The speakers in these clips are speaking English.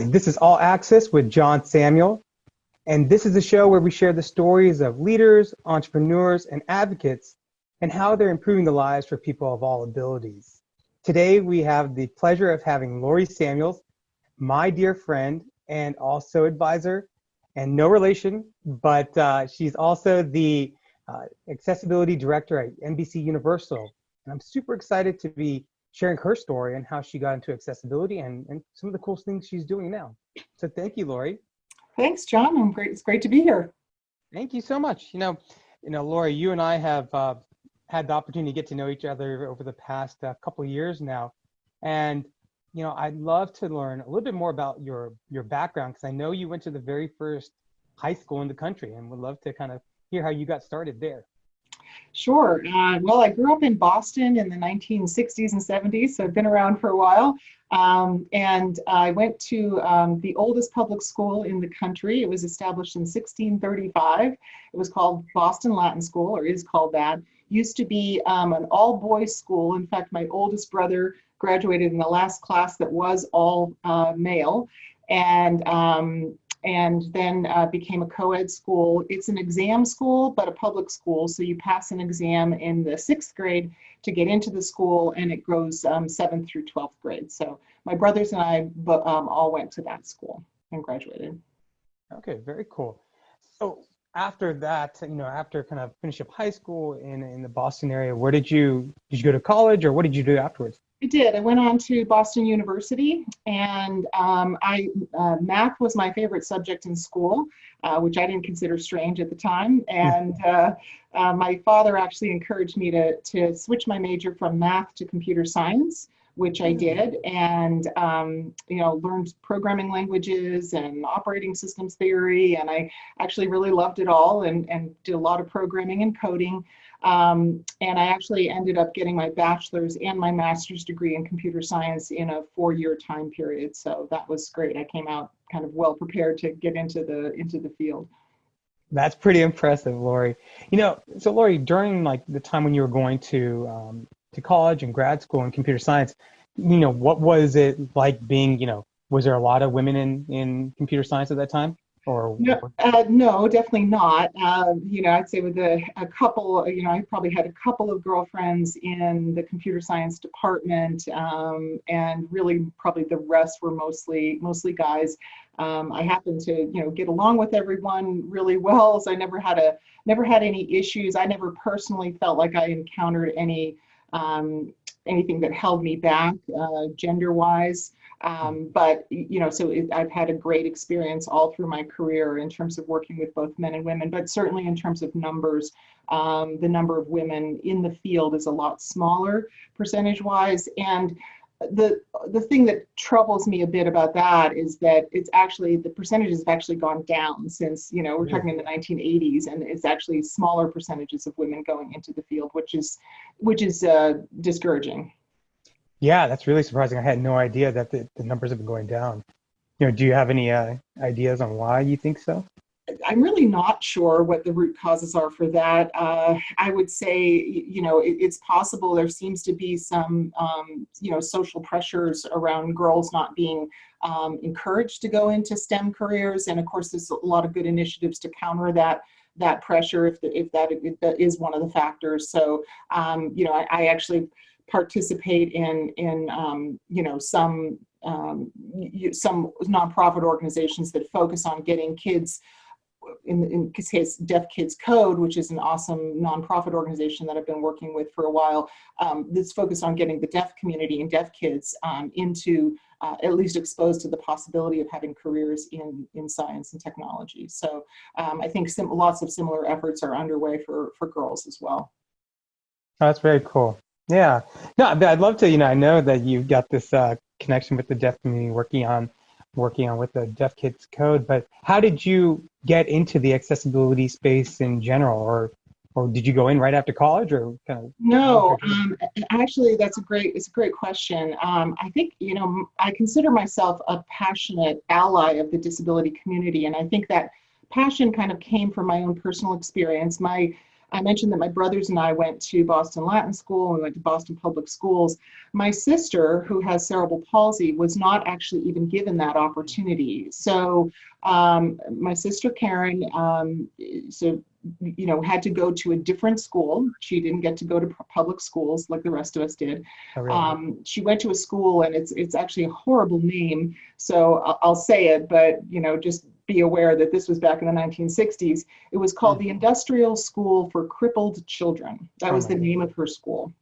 Hi, this is All Access with John Samuel, and this is a show where we share the stories of leaders, entrepreneurs, and advocates and how they're improving the lives for people of all abilities. Today, we have the pleasure of having Lori Samuels, my dear friend and also advisor, and no relation, but she's also the accessibility director at NBCUniversal. And I'm super excited to be sharing her story and how she got into accessibility and some of the cool things she's doing now. So thank you, Lori. Thanks, John. It's great to be here. Thank you so much. Lori, you and I have had the opportunity to get to know each other over the past couple of years now. And, I'd love to learn a little bit more about your background, because I know you went to the very first high school in the country, and would love to kind of hear how you got started there. Sure. Well, I grew up in Boston in the 1960s and 70s, so I've been around for a while. And I went to the oldest public school in the country. It was established in 1635. It was called Boston Latin School, or is called that. Used to be an all-boys school. In fact, my oldest brother graduated in the last class that was all male. And then became a co-ed school. It's an exam school, but a public school. So you pass an exam in the 6th grade to get into the school, and it goes 7th through 12th grade. So my brothers and I all went to that school and graduated. Okay, very cool. So after that, after kind of finish up high school in the Boston area, where did you go to college, or what did you do afterwards? I did. I went on to Boston University, and math was my favorite subject in school, which I didn't consider strange at the time. And my father actually encouraged me to switch my major from math to computer science, which I did, and learned programming languages and operating systems theory, and I actually really loved it all, and did a lot of programming and coding. And I actually ended up getting my bachelor's and my master's degree in computer science in a 4-year time period. So that was great. I came out kind of well prepared to get into the field. That's pretty impressive, Lori. So Lori, during like the time when you were going to college and grad school in computer science, what was it like being, was there a lot of women in computer science at that time? Or no, definitely not. I'd say with a couple, I probably had a couple of girlfriends in the computer science department, and really probably the rest were mostly guys. I happened to, get along with everyone really well, so I never had any issues. I never personally felt like I encountered anything that held me back gender-wise. But, I've had a great experience all through my career in terms of working with both men and women, but certainly in terms of numbers, the number of women in the field is a lot smaller percentage-wise. And the thing that troubles me a bit about that is that the percentages have actually gone down since, we're talking in the 1980s, and it's actually smaller percentages of women going into the field, which is discouraging. Yeah, that's really surprising. I had no idea that the numbers have been going down. Do you have any ideas on why you think so? I'm really not sure what the root causes are for that. I would say, it's possible there seems to be some, social pressures around girls not being encouraged to go into STEM careers. And of course, there's a lot of good initiatives to counter that pressure if that is one of the factors. So, I actually participate in some nonprofit organizations that focus on getting kids, in this case, Deaf Kids Code, which is an awesome nonprofit organization that I've been working with for a while, that's focused on getting the deaf community and deaf kids into at least exposed to the possibility of having careers in science and technology. So I think lots of similar efforts are underway for girls as well. Oh, that's very cool. Yeah. No, I'd love to, I know that you've got this connection with the deaf community working on with the Deaf Kids Code, but how did you get into the accessibility space in general, or did you go in right after college, or kind of? No, actually, it's a great question. I think, I consider myself a passionate ally of the disability community, and I think that passion kind of came from my own personal experience. My I mentioned that my brothers and I went to Boston Latin School, and we went to Boston Public Schools. My sister, who has cerebral palsy, was not actually even given that opportunity. So my sister Karen, had to go to a different school. She didn't get to go to public schools like the rest of us did. Oh, really? She went to a school, and it's actually a horrible name, so I'll say it, but just be aware that this was back in the 1960s. It was called the Industrial School for Crippled Children. That was the name of her school.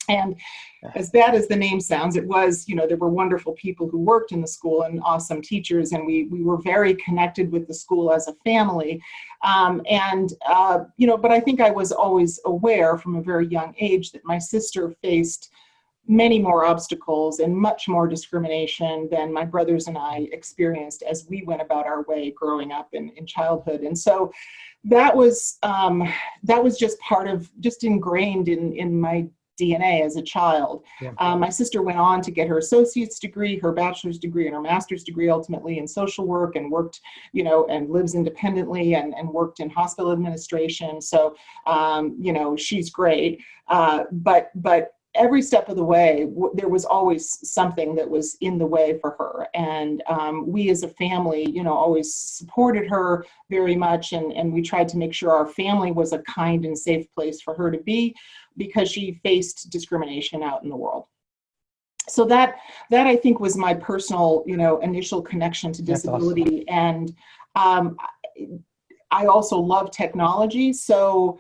And as bad as the name sounds, it was, there were wonderful people who worked in the school and awesome teachers, and we were very connected with the school as a family. But I think I was always aware from a very young age that my sister faced many more obstacles and much more discrimination than my brothers and I experienced as we went about our way growing up in childhood. And so that was just ingrained in my DNA as a child. Yeah. My sister went on to get her associate's degree, her bachelor's degree, and her master's degree ultimately in social work, and worked, and lives independently and worked in hospital administration. So, she's great. But every step of the way, there was always something that was in the way for her. And we as a family, always supported her very much. And we tried to make sure our family was a kind and safe place for her to be, because she faced discrimination out in the world. So that I think was my personal, initial connection to disability. Awesome. And I also love technology. So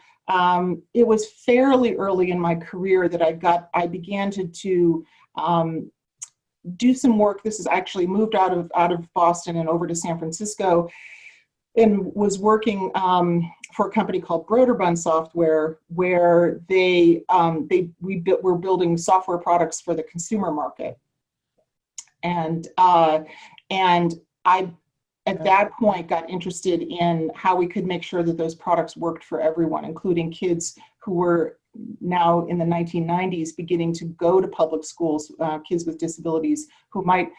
it was fairly early in my career that I began to do some work. This is actually moved out of Boston and over to San Francisco, and was working for a company called Broderbund Software, where we're building software products for the consumer market. And I, at that point, got interested in how we could make sure that those products worked for everyone, including kids who were now in the 1990s beginning to go to public schools, kids with disabilities who might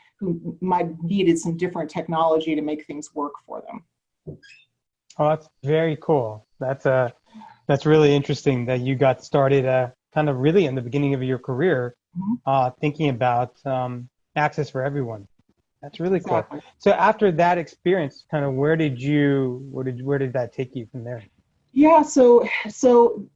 needed some different technology to make things work for them. Oh, that's very cool. That's really interesting that you got started kind of really in the beginning of your career, thinking about access for everyone. That's really Exactly. cool. So after that experience, kind of where did that take you from there? Yeah, so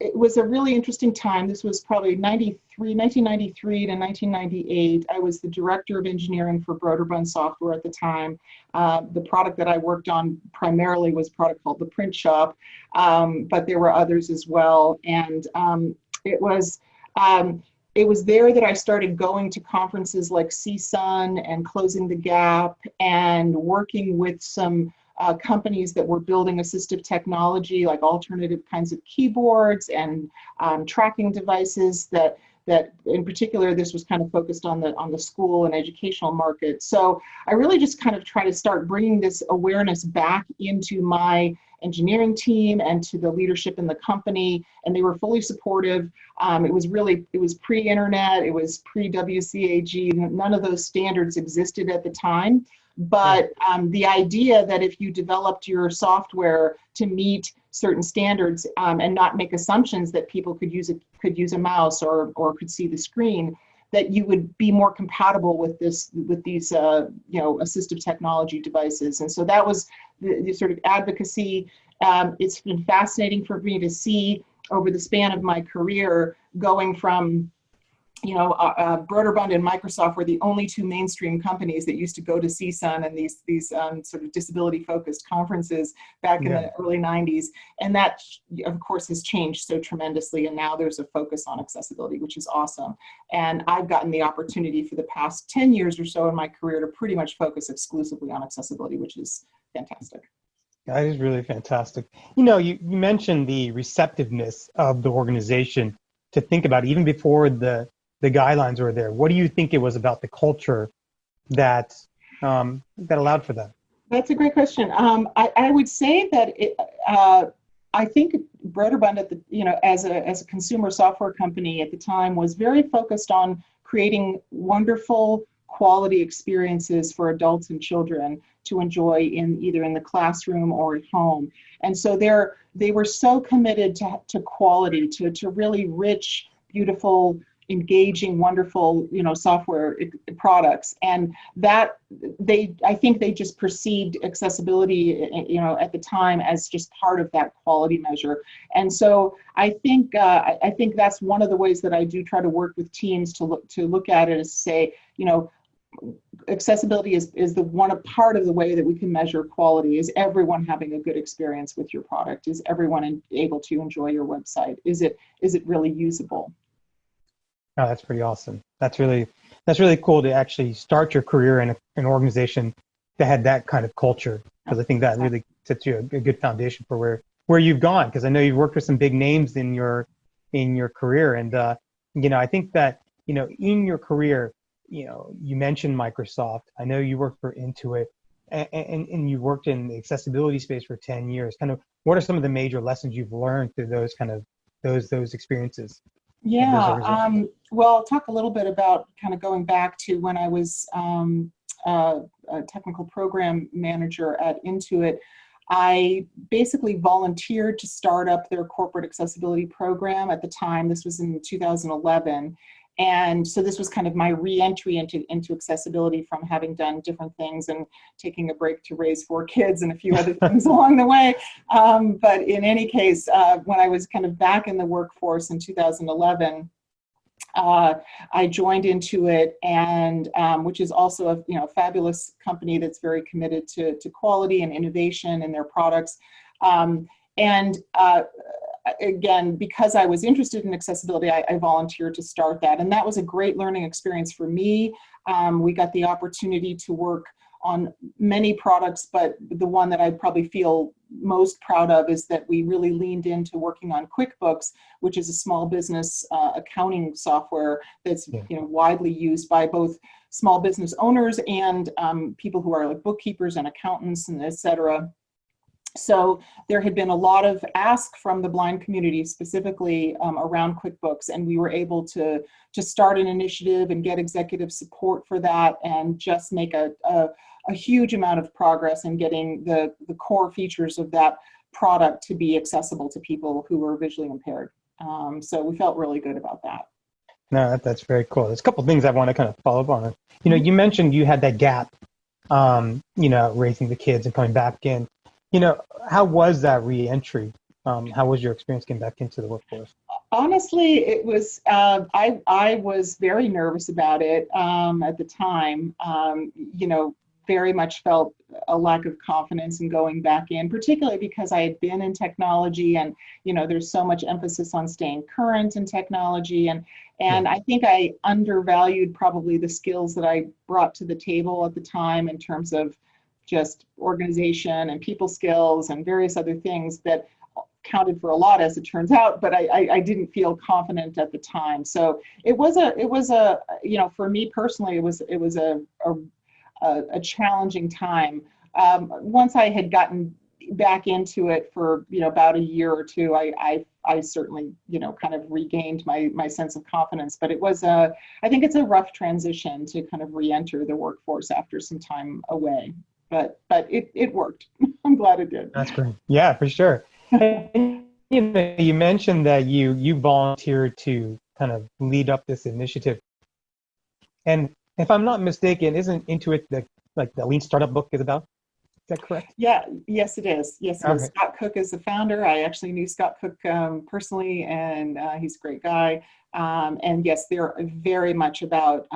it was a really interesting time. This was probably 1993 to 1998. I was the director of engineering for Broderbund Software at the time. The product that I worked on primarily was a product called the Print Shop, but there were others as well. And it was there that I started going to conferences like CSUN and Closing the Gap, and working with some companies that were building assistive technology, like alternative kinds of keyboards and tracking devices that in particular, this was kind of focused on the school and educational market. So I really just kind of try to start bringing this awareness back into my engineering team and to the leadership in the company, and they were fully supportive. It was pre-internet, it was pre-WCAG, none of those standards existed at the time. But the idea that if you developed your software to meet certain standards and not make assumptions that people could use a mouse or could see the screen, that you would be more compatible with these assistive technology devices. And so that was the sort of advocacy. It's been fascinating for me to see over the span of my career, going from Broderbund and Microsoft were the only two mainstream companies that used to go to CSUN and these sort of disability-focused conferences back in the early 90s. And that, of course, has changed so tremendously. And now there's a focus on accessibility, which is awesome. And I've gotten the opportunity for the past 10 years or so in my career to pretty much focus exclusively on accessibility, which is fantastic. That is really fantastic. You mentioned the receptiveness of the organization to think about, even before the guidelines were there. What do you think it was about the culture that allowed for that? That's a great question. I would say that I think Broderbund as a consumer software company at the time was very focused on creating wonderful, quality experiences for adults and children to enjoy either in the classroom or at home. And so they were so committed to quality, to really rich, beautiful, engaging, wonderful, software products. And that I think they just perceived accessibility, at the time as just part of that quality measure. And so I think that's one of the ways that I do try to work with teams to look at it, is to say, accessibility is a part of the way that we can measure quality. Is everyone having a good experience with your product? Is everyone able to enjoy your website? Is it really usable? Oh, that's pretty awesome. That's really cool to actually start your career in an organization that had that kind of culture, because I think that really sets you a good foundation for where you've gone. Because I know you've worked with some big names in your career, and I think that in your career, you mentioned Microsoft. I know you worked for Intuit, and you worked in the accessibility space for 10 years. Kind of, what are some of the major lessons you've learned through those experiences? Yeah, well, I'll talk a little bit about kind of going back to when I was a technical program manager at Intuit. I basically volunteered to start up their corporate accessibility program at the time. This was in 2011. And so this was kind of my re-entry into accessibility from having done different things and taking a break to raise 4 kids and a few other things along the way. But in any case, when I was kind of back in the workforce in 2011, I joined Intuit, and which is also a fabulous company that's very committed to quality and innovation in their products. Again, because I was interested in accessibility, I volunteered to start that. And that was a great learning experience for me. We got the opportunity to work on many products, but the one that I probably feel most proud of is that we really leaned into working on QuickBooks, which is a small business accounting software that's widely used by both small business owners and people who are like bookkeepers and accountants and et cetera. So there had been a lot of ask from the blind community, specifically around QuickBooks, and we were able to start an initiative and get executive support for that, and just make a huge amount of progress in getting the core features of that product to be accessible to people who were visually impaired. So we felt really good about that. No, that's very cool. There's a couple of things I want to kind of follow up on. You mentioned you had that gap, raising the kids and coming back in. How was that re-entry? How was your experience getting back into the workforce? Honestly, it was, I was very nervous about it at the time. Very much felt a lack of confidence in going back in, particularly because I had been in technology, and there's so much emphasis on staying current in technology, and I think I undervalued probably the skills that I brought to the table at the time in terms of just organization and people skills and various other things that counted for a lot, as it turns out, but I didn't feel confident at the time. So it was a for me personally, it was a challenging time. Once I had gotten back into it for about a year or two, I certainly kind of regained my sense of confidence. But it was I think it's a rough transition to kind of re-enter the workforce after some time away. But it worked. I'm glad it did. That's great. Yeah, for sure. And, you mentioned that you volunteered to kind of lead up this initiative. And if I'm not mistaken, isn't Intuit the Lean Startup book is about? Is that correct? Yeah. Yes, it is. Yes, it is. Okay. Scott Cook is the founder. I actually knew Scott Cook personally, and he's a great guy. And yes, they're very much about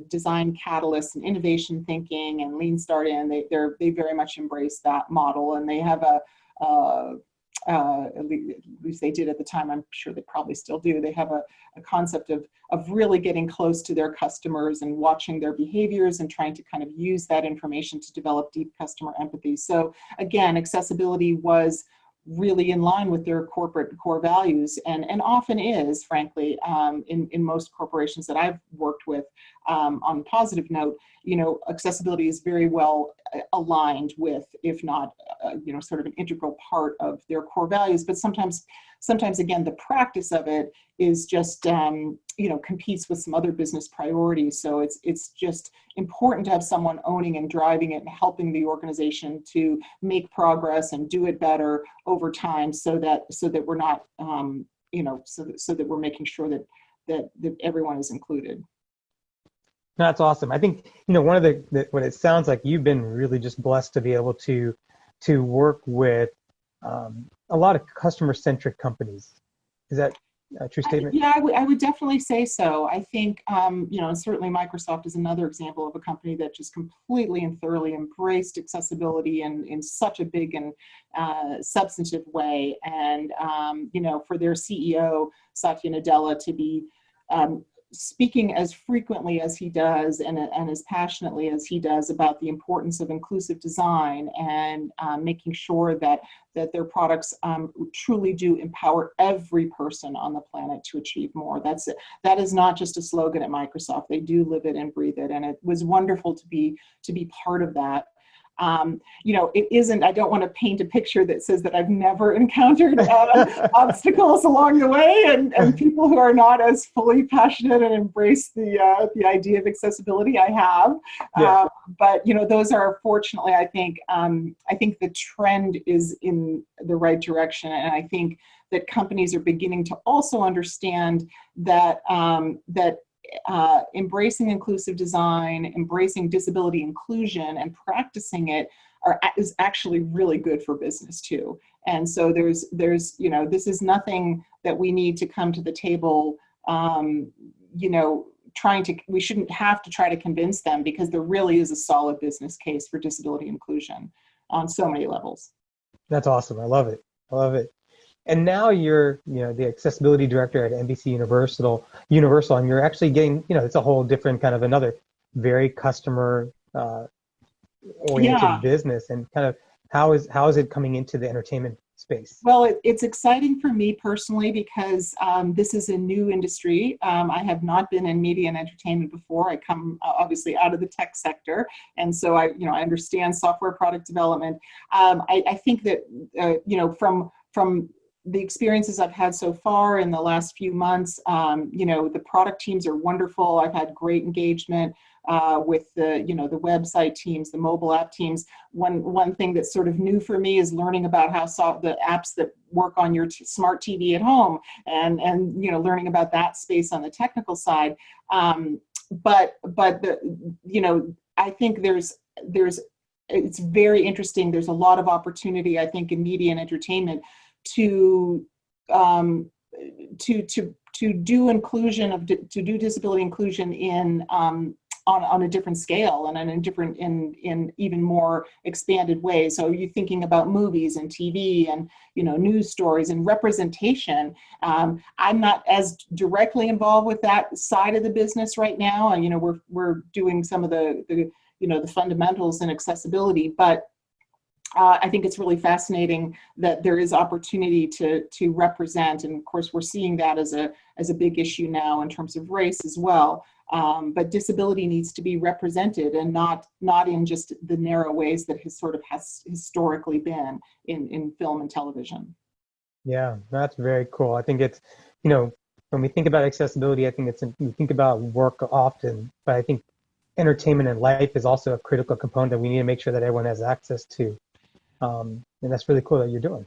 design catalysts and innovation thinking and lean startup, and they very much embrace that model, and they have at least they did at the time, I'm sure they probably still do, they have a concept of really getting close to their customers and watching their behaviors and trying to kind of use that information to develop deep customer empathy. So again, accessibility was really in line with their corporate core values, and often is, frankly, in most corporations that I've worked with. on a positive note, accessibility is very well aligned with, if not, sort of an integral part of their core values. But sometimes again, the practice of it is just, competes with some other business priorities. So it's just important to have someone owning and driving it and helping the organization to make progress and do it better over time, so that we're not, so that we're making sure that everyone is included. That's awesome. I think, one of what it sounds like, you've been really just blessed to be able to work with a lot of customer-centric companies. Is that a true statement? Yeah, I would definitely say so. I think, and certainly Microsoft is another example of a company that just completely and thoroughly embraced accessibility in such a big and substantive way. And, for their CEO, Satya Nadella, to be speaking as frequently as he does and as passionately as he does about the importance of inclusive design and making sure that their products truly do empower every person on the planet to achieve more. That is not just a slogan at Microsoft. They do live it and breathe it, and it was wonderful to be part of that. It isn't, I don't want to paint a picture that says that I've never encountered obstacles along the way and people who are not as fully passionate and embrace the idea of accessibility. I have, yeah. But those are, fortunately, I think the trend is in the right direction, and I think that companies are beginning to also understand that embracing inclusive design, embracing disability inclusion, and practicing it is actually really good for business too. And so there's this is nothing that we need to come to the table, we shouldn't have to try to convince them, because there really is a solid business case for disability inclusion on so many levels. That's awesome. I love it. And now you're, the accessibility director at NBC Universal, and you're actually getting, it's a whole different kind of another very customer oriented business. And kind of how is it coming into the entertainment space? Well, it's exciting for me personally, because this is a new industry. I have not been in media and entertainment before. I come obviously out of the tech sector, and so I understand software product development. I think that from the experiences I've had so far in the last few months, the product teams are wonderful. I've had great engagement with the website teams, the mobile app teams. One thing that's sort of new for me is learning about how the apps that work on your smart TV at home, and learning about that space on the technical side. But I think it's very interesting. There's a lot of opportunity, I think, in media and entertainment to do inclusion to do disability inclusion in on a different scale and in even more expanded ways. So you're thinking about movies and TV and news stories and representation. I'm not as directly involved with that side of the business right now. We're doing some of the fundamentals in accessibility, but I think it's really fascinating that there is opportunity to represent, and of course we're seeing that as a big issue now in terms of race as well. But disability needs to be represented, and not in just the narrow ways that has historically been in film and television. Yeah, that's very cool. I think it's, when we think about accessibility, I think we think about work often, but I think entertainment and life is also a critical component that we need to make sure that everyone has access to. And that's really cool that you're doing.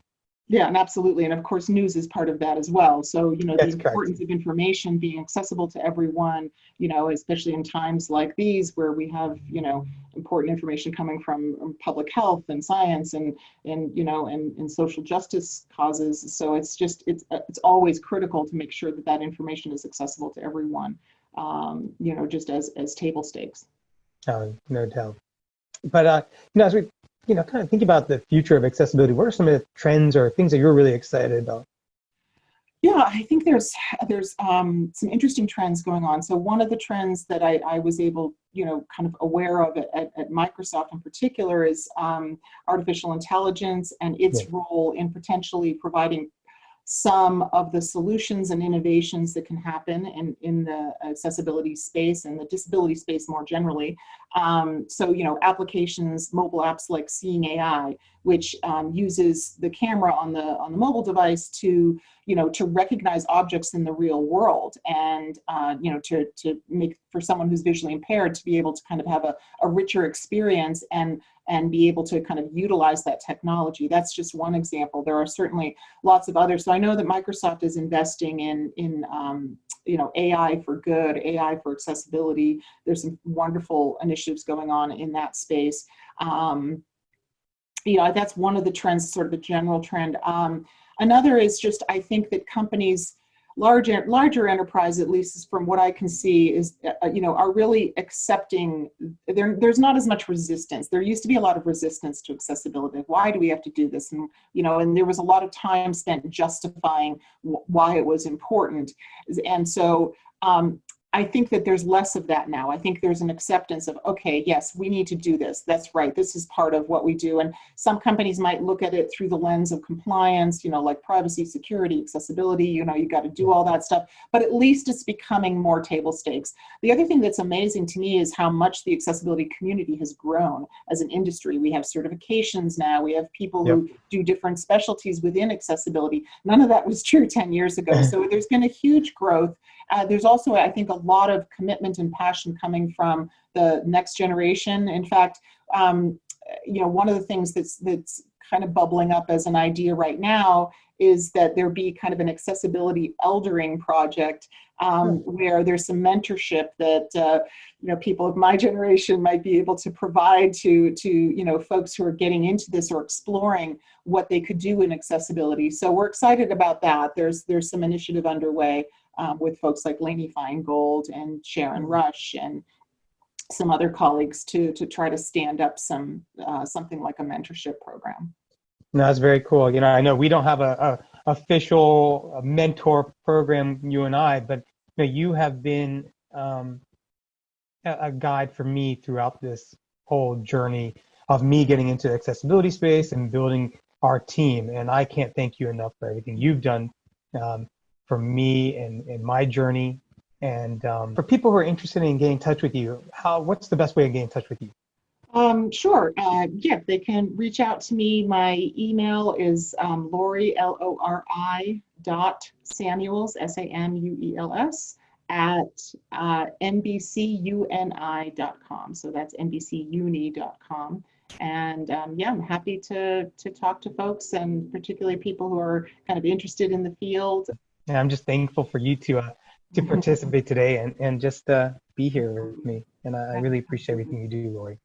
Yeah, and absolutely. And of course, news is part of that as well. So, That's the importance of information being accessible to everyone, especially in times like these where we have, important information coming from public health and science and social justice causes. So it's always critical to make sure that information is accessible to everyone, just as table stakes. No doubt. But, as we kind of think about the future of accessibility, what are some of the trends or things that you're really excited about? Yeah, I think there's some interesting trends going on. So one of the trends that I was able, kind of aware of at Microsoft in particular is artificial intelligence and its role in potentially providing some of the solutions and innovations that can happen in the accessibility space and the disability space more generally. So, applications, mobile apps like Seeing AI, which uses the camera on the mobile device to recognize objects in the real world, and to make, for someone who's visually impaired, to be able to kind of have a richer experience and be able to kind of utilize that technology. That's just one example. There are certainly lots of others. So I know that Microsoft is investing in AI for good, AI for accessibility. There's some wonderful initiatives going on in that space. That's one of the trends, sort of the general trend. Another is just, I think that companies, larger enterprise, at least from what I can see, is are really accepting. There's not as much resistance. There used to be a lot of resistance to accessibility. Why do we have to do this? And and there was a lot of time spent justifying why it was important. And so I think that there's less of that now. I think there's an acceptance of, okay, yes, we need to do this. That's right. This is part of what we do. And some companies might look at it through the lens of compliance, like privacy, security, accessibility, you got to do all that stuff. But at least it's becoming more table stakes. The other thing that's amazing to me is how much the accessibility community has grown as an industry. We have certifications now. We have people who do different specialties within accessibility. None of that was true 10 years ago. So there's been a huge growth. There's also, I think, a lot of commitment and passion coming from the next generation. In fact, one of the things that's kind of bubbling up as an idea right now is that there be kind of an accessibility eldering project where there's some mentorship that people of my generation might be able to provide to folks who are getting into this or exploring what they could do in accessibility. So we're excited about that. There's some initiative underway with folks like Lainey Feingold and Sharon Rush and some other colleagues to try to stand up something like a mentorship program. No, that's very cool. I know we don't have a official mentor program, you and I, but you have been a guide for me throughout this whole journey of me getting into the accessibility space and building our team. And I can't thank you enough for everything you've done for me and my journey. And for people who are interested in getting in touch with you, what's the best way to get in touch with you? Sure. They can reach out to me. My email is Lori, LORI.Samuels, SAMUELS, at NBCUni.com. So that's NBCUni.com. And I'm happy to talk to folks, and particularly people who are kind of interested in the field. And I'm just thankful for you to participate today and just be here with me. And I really appreciate everything you do, Lori.